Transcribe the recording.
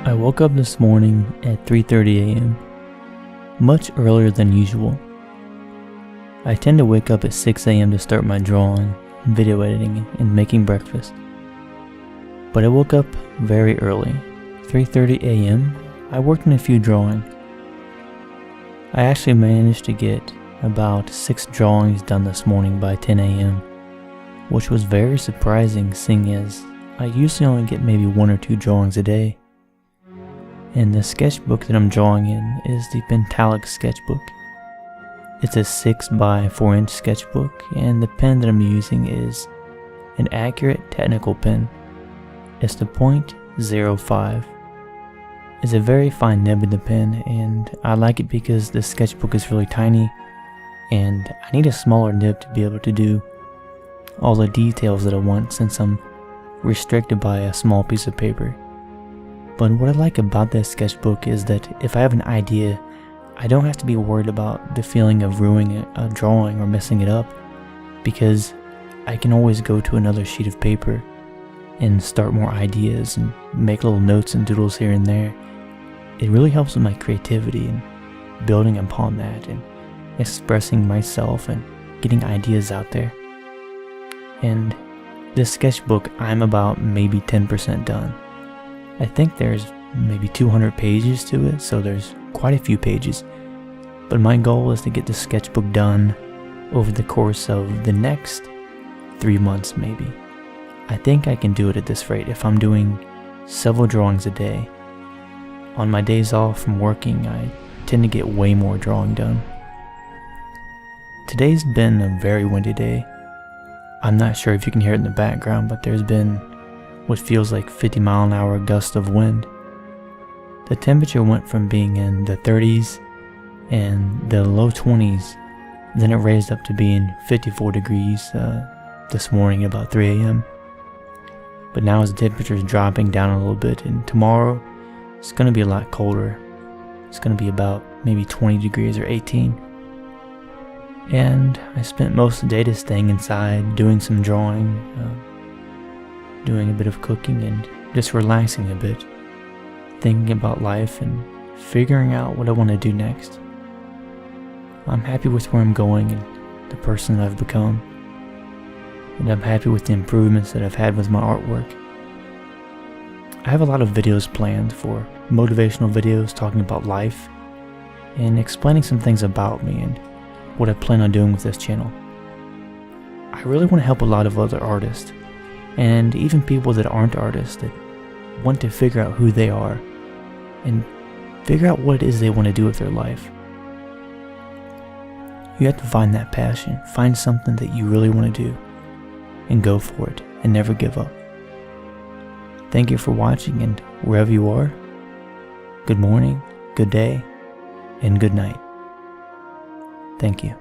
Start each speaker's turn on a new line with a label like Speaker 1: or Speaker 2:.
Speaker 1: I woke up this morning at 3:30 a.m., much earlier than usual. I tend to wake up at 6 a.m. to start my drawing, video editing, and making breakfast. But I woke up very early, 3:30 a.m. I worked on a few drawings. I actually managed to get about 6 drawings done this morning by 10 a.m., which was very surprising seeing as I usually only get maybe 1 or 2 drawings a day. And the sketchbook that I'm drawing in is the Pentalic Sketchbook. It's a 6 by 4 inch sketchbook, and the pen that I'm using is an Acurit Technical pen. It's the .05. It's a very fine nib in the pen, and I like it because the sketchbook is really tiny, and I need a smaller nib to be able to do all the details that I want since I'm restricted by a small piece of paper. But what I like about this sketchbook is that if I have an idea, I don't have to be worried about the feeling of ruining a drawing or messing it up, because I can always go to another sheet of paper and start more ideas and make little notes and doodles here and there. It really helps with my creativity and building upon that and expressing myself and getting ideas out there. And this sketchbook, I'm about maybe 10% done. I think there's maybe 200 pages to it, so there's quite a few pages. But my goal is to get the sketchbook done over the course of the next 3 months maybe. I think I can do it at this rate if I'm doing several drawings a day. On my days off from working, I tend to get way more drawing done. Today's been a very windy day. I'm not sure if you can hear it in the background, but there's been what feels like 50-mile-an-hour gust of wind. The temperature went from being in the 30s and the low 20s, then it raised up to being 54 degrees this morning about 3 a.m. But now as the temperature is dropping down a little bit, and tomorrow it's going to be a lot colder. It's going to be about maybe 20 degrees or 18. And I spent most of the day just staying inside, doing some drawing, doing a bit of cooking, and just relaxing a bit, thinking about life and figuring out what I want to do next. I'm happy with where I'm going and the person that I've become, and I'm happy with the improvements that I've had with my artwork. I have a lot of videos planned for motivational videos talking about life and explaining some things about me and what I plan on doing with this channel. I really want to help a lot of other artists, and even people that aren't artists that want to figure out who they are and figure out what it is they want to do with their life. You have to find that passion, find something that you really want to do, and go for it, and never give up. Thank you for watching, and wherever you are, good morning, good day, and good night. Thank you.